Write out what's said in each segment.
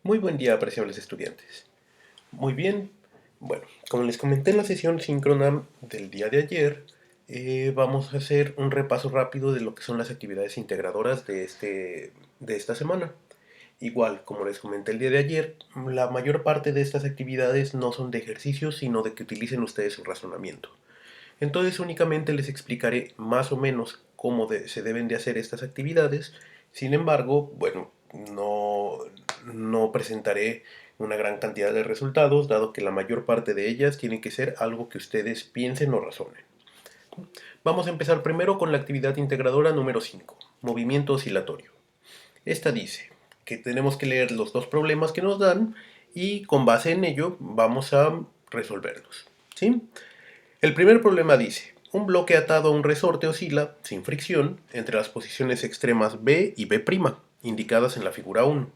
Muy buen día, apreciables estudiantes. Muy bien, bueno, como les comenté en la sesión síncrona del día de ayer, vamos a hacer un repaso rápido de lo que son las actividades integradoras de esta semana. Igual, como les comenté el día de ayer, la mayor parte de estas actividades no son de ejercicios, sino de que utilicen ustedes su razonamiento. Entonces únicamente les explicaré más o menos cómo se deben de hacer estas actividades. Sin embargo, bueno, no presentaré una gran cantidad de resultados, dado que la mayor parte de ellas tienen que ser algo que ustedes piensen o razonen. Vamos a empezar primero con la actividad integradora número 5, movimiento oscilatorio. Esta dice que tenemos que leer los dos problemas que nos dan y con base en ello vamos a resolverlos. ¿Sí? El primer problema dice, un bloque atado a un resorte oscila, sin fricción, entre las posiciones extremas B y B', indicadas en la figura 1.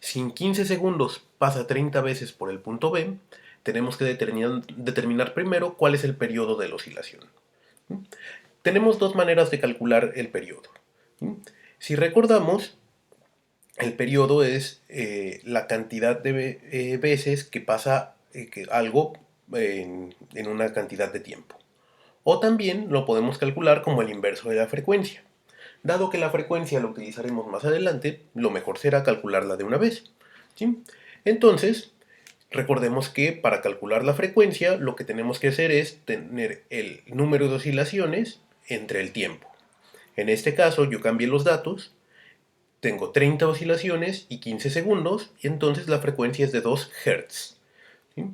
Si en 15 segundos pasa 30 veces por el punto B, tenemos que determinar primero cuál es el periodo de la oscilación. Tenemos dos maneras de calcular el periodo. Si recordamos, el periodo es la cantidad de veces que pasa algo en una cantidad de tiempo. O también lo podemos calcular como el inverso de la frecuencia. Dado que la frecuencia la utilizaremos más adelante, lo mejor será calcularla de una vez. ¿Sí? Entonces, recordemos que para calcular la frecuencia lo que tenemos que hacer es tener el número de oscilaciones entre el tiempo. En este caso yo cambié los datos, tengo 30 oscilaciones y 15 segundos, y entonces la frecuencia es de 2 Hz. ¿Sí?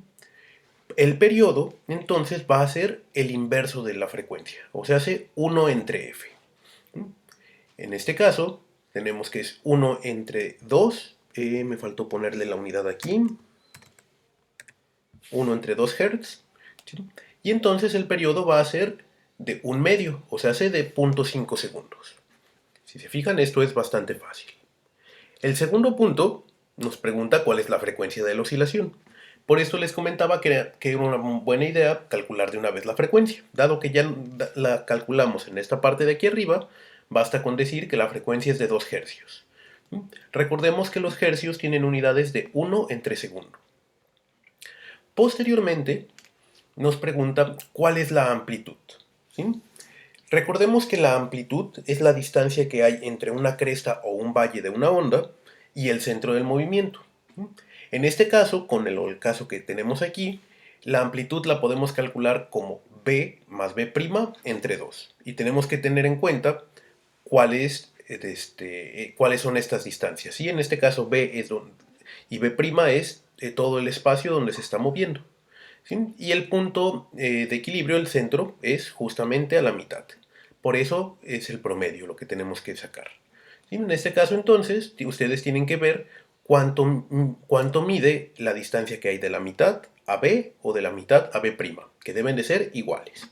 El periodo, entonces, va a ser el inverso de la frecuencia, o sea, hace 1 entre f. En este caso, tenemos que es 1 entre 2, me faltó ponerle la unidad aquí, 1 entre 2 Hz, ¿sí? Y entonces el periodo va a ser de 1 medio, o sea, hace de 0.5 segundos. Si se fijan, esto es bastante fácil. El segundo punto nos pregunta cuál es la frecuencia de la oscilación. Por esto les comentaba que era una buena idea calcular de una vez la frecuencia. Dado que ya la calculamos en esta parte de aquí arriba, basta con decir que la frecuencia es de 2 hercios. Recordemos que los hercios tienen unidades de 1 entre segundo. Posteriormente, nos pregunta cuál es la amplitud. ¿Sí? Recordemos que la amplitud es la distancia que hay entre una cresta o un valle de una onda y el centro del movimiento. En este caso, con el caso que tenemos aquí, la amplitud la podemos calcular como B más B' entre 2. Y tenemos que tener en cuenta cuáles son estas distancias. ¿Sí? En este caso B es y B' es todo el espacio donde se está moviendo. ¿Sí? Y el punto de equilibrio, el centro, es justamente a la mitad. Por eso es el promedio lo que tenemos que sacar. ¿Sí? En este caso, entonces, ustedes tienen que ver cuánto mide la distancia que hay de la mitad a B o de la mitad a B', que deben de ser iguales.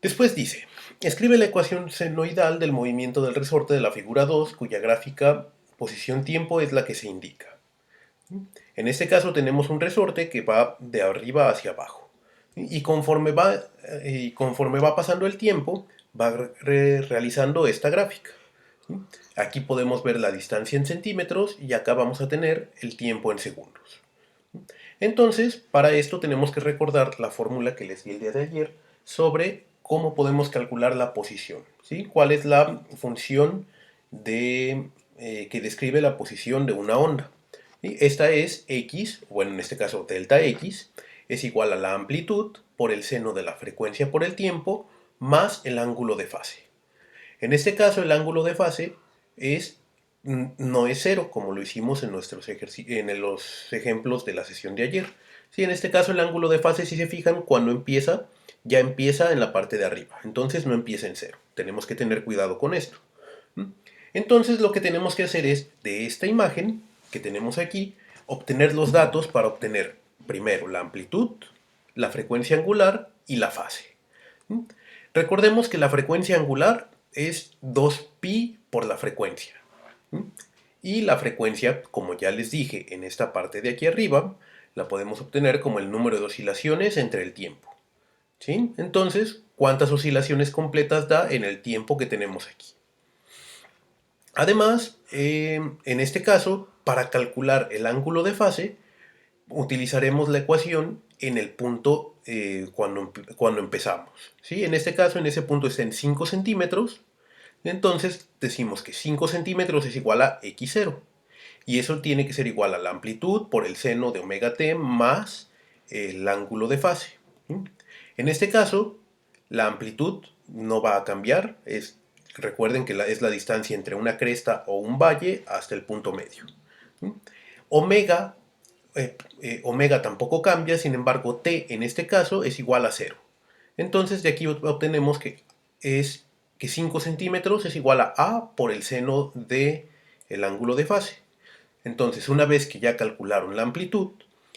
Después dice, escribe la ecuación senoidal del movimiento del resorte de la figura 2, cuya gráfica posición-tiempo es la que se indica. En este caso tenemos un resorte que va de arriba hacia abajo. Y conforme va pasando el tiempo, va realizando esta gráfica. Aquí podemos ver la distancia en centímetros y acá vamos a tener el tiempo en segundos. Entonces, para esto tenemos que recordar la fórmula que les di el día de ayer sobre cómo podemos calcular la posición. ¿Sí? ¿Cuál es la función que describe la posición de una onda? ¿Sí? Esta es x, bueno, en este caso delta x, es igual a la amplitud por el seno de la frecuencia por el tiempo más el ángulo de fase. En este caso, el ángulo de fase no es cero, como lo hicimos en los ejemplos de la sesión de ayer. Sí, en este caso, el ángulo de fase, si se fijan, cuando empieza, ya empieza en la parte de arriba. Entonces no empieza en cero. Tenemos que tener cuidado con esto. Entonces lo que tenemos que hacer es, de esta imagen que tenemos aquí, obtener los datos para obtener primero la amplitud, la frecuencia angular y la fase. Recordemos que la frecuencia angular es 2pi por la frecuencia. Y la frecuencia, como ya les dije en esta parte de aquí arriba, la podemos obtener como el número de oscilaciones entre el tiempo. ¿Sí? Entonces, ¿cuántas oscilaciones completas da en el tiempo que tenemos aquí? Además, en este caso, para calcular el ángulo de fase, utilizaremos la ecuación en el punto cuando empezamos. ¿Sí? En este caso, en ese punto está en 5 centímetros. Entonces decimos que 5 centímetros es igual a x0. Y eso tiene que ser igual a la amplitud por el seno de omega t más el ángulo de fase. ¿Sí? En este caso, la amplitud no va a cambiar. Recuerden que es la distancia entre una cresta o un valle hasta el punto medio. ¿Sí? Omega, omega tampoco cambia, sin embargo t en este caso es igual a 0. Entonces de aquí obtenemos que 5 centímetros es igual a por el seno del ángulo de fase. Entonces, una vez que ya calcularon la amplitud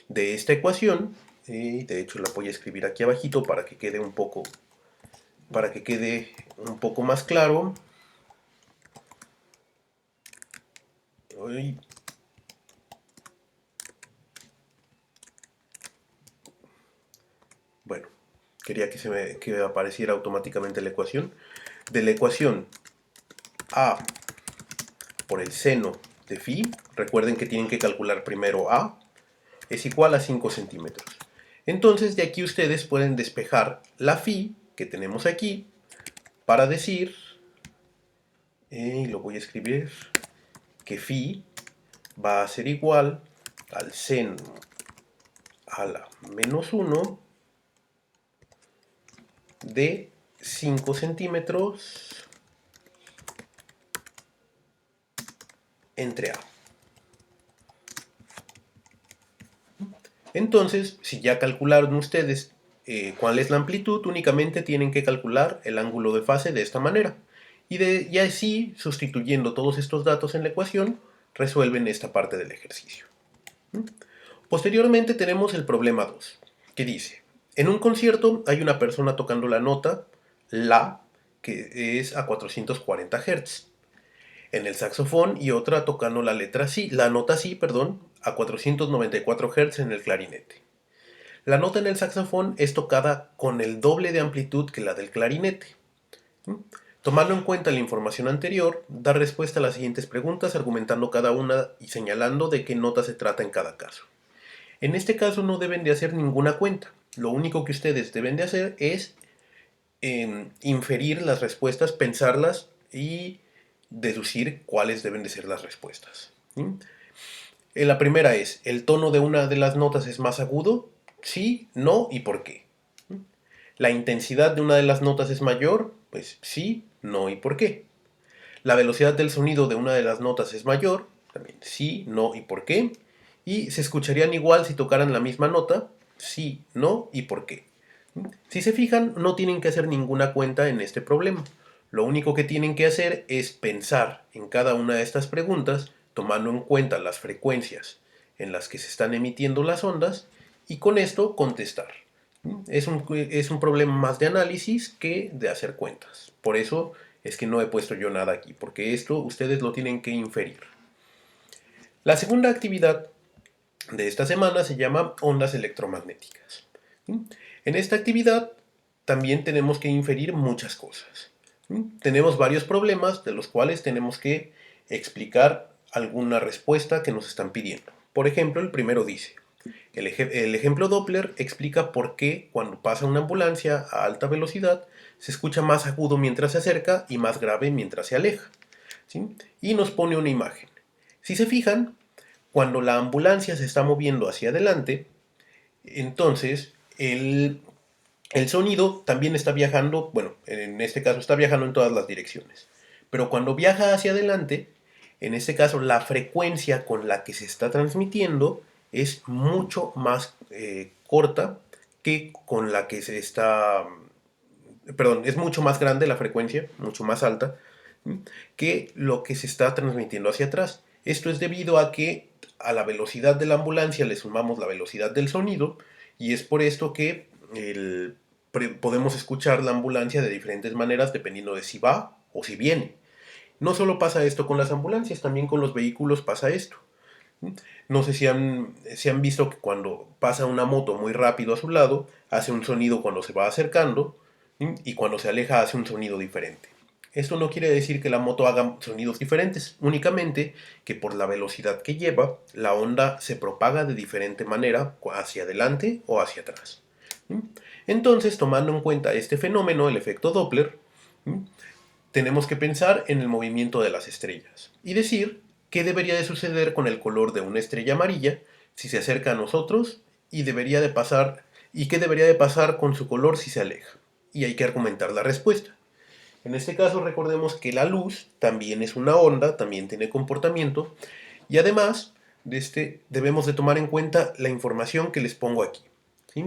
de esta ecuación, y de hecho la voy a escribir aquí abajito para que quede un poco más claro. Bueno, quería que apareciera automáticamente la ecuación. De la ecuación a por el seno de phi, recuerden que tienen que calcular primero a, es igual a 5 centímetros. Entonces de aquí ustedes pueden despejar la phi que tenemos aquí para decir, y lo voy a escribir, que phi va a ser igual al seno a la menos 1 de 5 centímetros entre a. Entonces, si ya calcularon ustedes cuál es la amplitud, únicamente tienen que calcular el ángulo de fase de esta manera. Y así, sustituyendo todos estos datos en la ecuación, resuelven esta parte del ejercicio. Posteriormente tenemos el problema 2, que dice, en un concierto hay una persona tocando la nota La, que es a 440 Hz, en el saxofón y otra tocando la nota Si, perdón, a 494 Hz en el clarinete. La nota en el saxofón es tocada con el doble de amplitud que la del clarinete. Tomando en cuenta la información anterior, da respuesta a las siguientes preguntas argumentando cada una y señalando de qué nota se trata en cada caso. En este caso no deben de hacer ninguna cuenta. Lo único que ustedes deben de hacer es inferir las respuestas, pensarlas y deducir cuáles deben de ser las respuestas. La primera es, ¿el tono de una de las notas es más agudo? Sí, no y por qué. ¿La intensidad de una de las notas es mayor? Pues sí, no y por qué. ¿La velocidad del sonido de una de las notas es mayor? También sí, no y por qué. ¿Y se escucharían igual si tocaran la misma nota? Sí, no y por qué. Si se fijan, no tienen que hacer ninguna cuenta en este problema. Lo único que tienen que hacer es pensar en cada una de estas preguntas, tomando en cuenta las frecuencias en las que se están emitiendo las ondas, y con esto contestar. Es un problema más de análisis que de hacer cuentas. Por eso es que no he puesto yo nada aquí, porque esto ustedes lo tienen que inferir. La segunda actividad de esta semana se llama ondas electromagnéticas. En esta actividad también tenemos que inferir muchas cosas. Tenemos varios problemas de los cuales tenemos que explicar alguna respuesta que nos están pidiendo. Por ejemplo, el primero dice, el ejemplo Doppler explica por qué cuando pasa una ambulancia a alta velocidad se escucha más agudo mientras se acerca y más grave mientras se aleja. ¿Sí? Y nos pone una imagen. Si se fijan, cuando la ambulancia se está moviendo hacia adelante, entonces el sonido también está viajando, bueno, en este caso está viajando en todas las direcciones. Pero cuando viaja hacia adelante, en este caso la frecuencia con la que se está transmitiendo es mucho más corta que con la que se está... Perdón, es mucho más grande la frecuencia, mucho más alta, que lo que se está transmitiendo hacia atrás. Esto es debido a que a la velocidad de la ambulancia le sumamos la velocidad del sonido y es por esto que podemos escuchar la ambulancia de diferentes maneras dependiendo de si va o si viene. No solo pasa esto con las ambulancias, también con los vehículos pasa esto. No sé si han visto que cuando pasa una moto muy rápido a su lado, hace un sonido cuando se va acercando y cuando se aleja hace un sonido diferente. Esto no quiere decir que la moto haga sonidos diferentes, únicamente que por la velocidad que lleva, la onda se propaga de diferente manera hacia adelante o hacia atrás. Entonces, tomando en cuenta este fenómeno, el efecto Doppler, tenemos que pensar en el movimiento de las estrellas y decir qué debería de suceder con el color de una estrella amarilla si se acerca a nosotros y qué debería de pasar con su color si se aleja. Y hay que argumentar la respuesta. En este caso recordemos que la luz también es una onda, también tiene comportamiento y además debemos de tomar en cuenta la información que les pongo aquí. ¿Sí?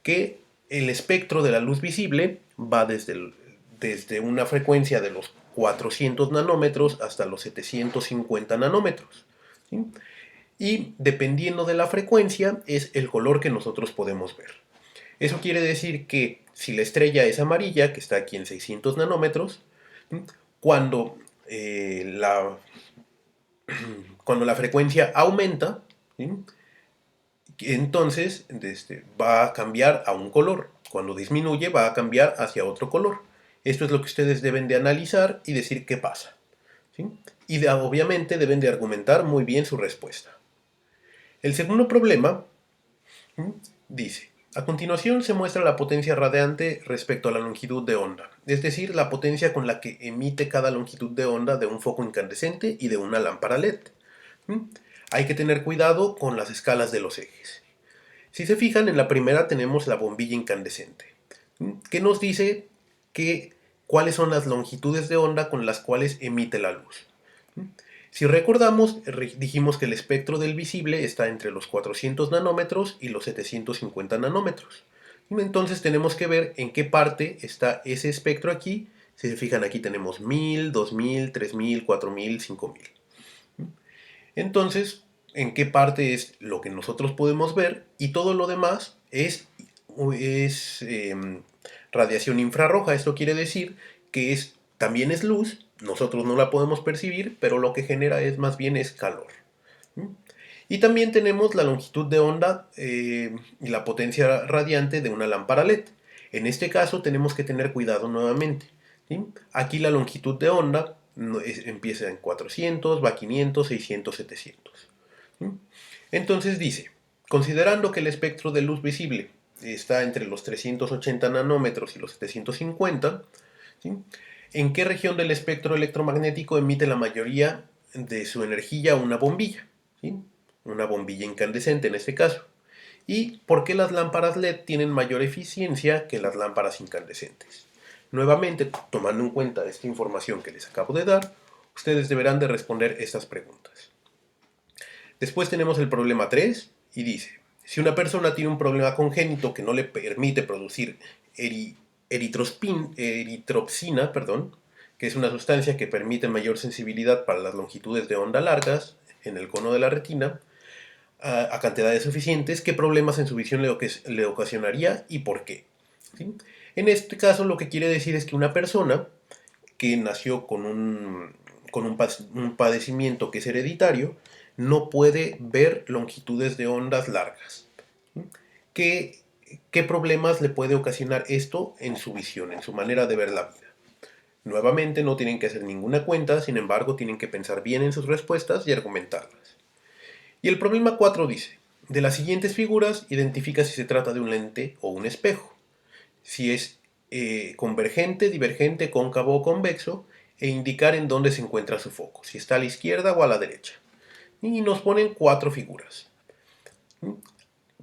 Que el espectro de la luz visible va desde una frecuencia de los 400 nanómetros hasta los 750 nanómetros. ¿Sí? Y dependiendo de la frecuencia es el color que nosotros podemos ver. Eso quiere decir que si la estrella es amarilla, que está aquí en 600 nanómetros, cuando, cuando la frecuencia aumenta, ¿sí? Entonces va a cambiar a un color. Cuando disminuye va a cambiar hacia otro color. Esto es lo que ustedes deben de analizar y decir qué pasa. ¿Sí? Y obviamente deben de argumentar muy bien su respuesta. El segundo problema dice, a continuación se muestra la potencia radiante respecto a la longitud de onda, es decir, la potencia con la que emite cada longitud de onda de un foco incandescente y de una lámpara LED. Hay que tener cuidado con las escalas de los ejes. Si se fijan, en la primera tenemos la bombilla incandescente, que nos dice cuáles son las longitudes de onda con las cuales emite la luz. Si recordamos, dijimos que el espectro del visible está entre los 400 nanómetros y los 750 nanómetros. Entonces tenemos que ver en qué parte está ese espectro aquí. Si se fijan, aquí tenemos 1000, 2000, 3000, 4000, 5000. Entonces, en qué parte es lo que nosotros podemos ver y todo lo demás es radiación infrarroja. Esto quiere decir que también es luz, nosotros no la podemos percibir, pero lo que genera más bien es calor. Y también tenemos la longitud de onda y la potencia radiante de una lámpara LED. En este caso tenemos que tener cuidado nuevamente. ¿Sí? Aquí la longitud de onda empieza en 400, va a 500, 600, 700. ¿Sí? Entonces dice, considerando que el espectro de luz visible está entre los 380 nanómetros y los 750, ¿sí? ¿En qué región del espectro electromagnético emite la mayoría de su energía una bombilla? ¿Sí? Una bombilla incandescente en este caso. ¿Y por qué las lámparas LED tienen mayor eficiencia que las lámparas incandescentes? Nuevamente, tomando en cuenta esta información que les acabo de dar, ustedes deberán de responder estas preguntas. Después tenemos el problema 3 y dice, si una persona tiene un problema congénito que no le permite producir eritropsina, que es una sustancia que permite mayor sensibilidad para las longitudes de onda largas en el cono de la retina, a cantidades suficientes, ¿qué problemas en su visión le ocasionaría y por qué? ¿Sí? En este caso lo que quiere decir es que una persona que nació con un padecimiento que es hereditario no puede ver longitudes de ondas largas. ¿Qué problemas le puede ocasionar esto en su visión, en su manera de ver la vida? Nuevamente no tienen que hacer ninguna cuenta, sin embargo tienen que pensar bien en sus respuestas y argumentarlas. Y el problema 4 dice, de las siguientes figuras identifica si se trata de un lente o un espejo, si es convergente, divergente, cóncavo o convexo, e indicar en dónde se encuentra su foco, si está a la izquierda o a la derecha. Y nos ponen 4 figuras.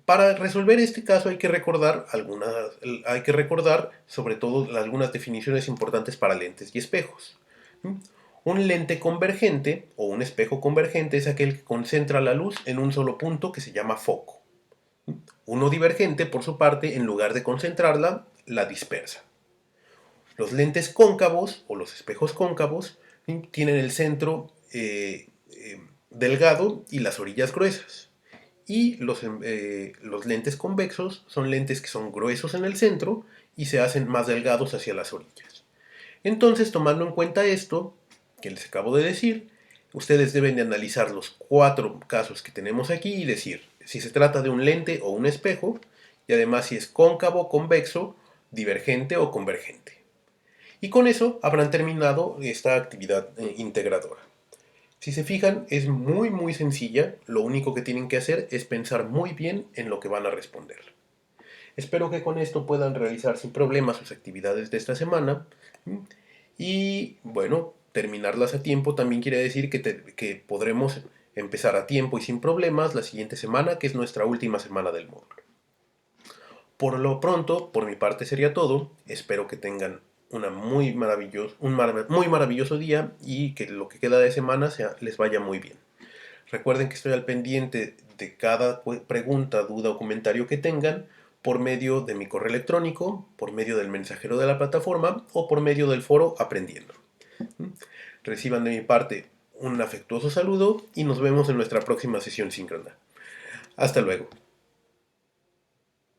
Para resolver este caso hay que recordar sobre todo algunas definiciones importantes para lentes y espejos. Un lente convergente o un espejo convergente es aquel que concentra la luz en un solo punto que se llama foco. Uno divergente, por su parte, en lugar de concentrarla, la dispersa. Los lentes cóncavos o los espejos cóncavos tienen el centro delgado y las orillas gruesas. Y los lentes convexos son lentes que son gruesos en el centro y se hacen más delgados hacia las orillas. Entonces, tomando en cuenta esto que les acabo de decir, ustedes deben de analizar los 4 casos que tenemos aquí y decir si se trata de un lente o un espejo, y además si es cóncavo, convexo, divergente o convergente. Y con eso habrán terminado esta actividad integradora. Si se fijan, es muy sencilla. Lo único que tienen que hacer es pensar muy bien en lo que van a responder. Espero que con esto puedan realizar sin problemas sus actividades de esta semana. Y bueno, terminarlas a tiempo también quiere decir que podremos empezar a tiempo y sin problemas la siguiente semana, que es nuestra última semana del módulo. Por lo pronto, por mi parte sería todo. Espero que tengan muy maravilloso día y que lo que queda de semana les vaya muy bien. Recuerden que estoy al pendiente de cada pregunta, duda o comentario que tengan por medio de mi correo electrónico, por medio del mensajero de la plataforma o por medio del foro Aprendiendo. Reciban de mi parte un afectuoso saludo y nos vemos en nuestra próxima sesión síncrona. Hasta luego.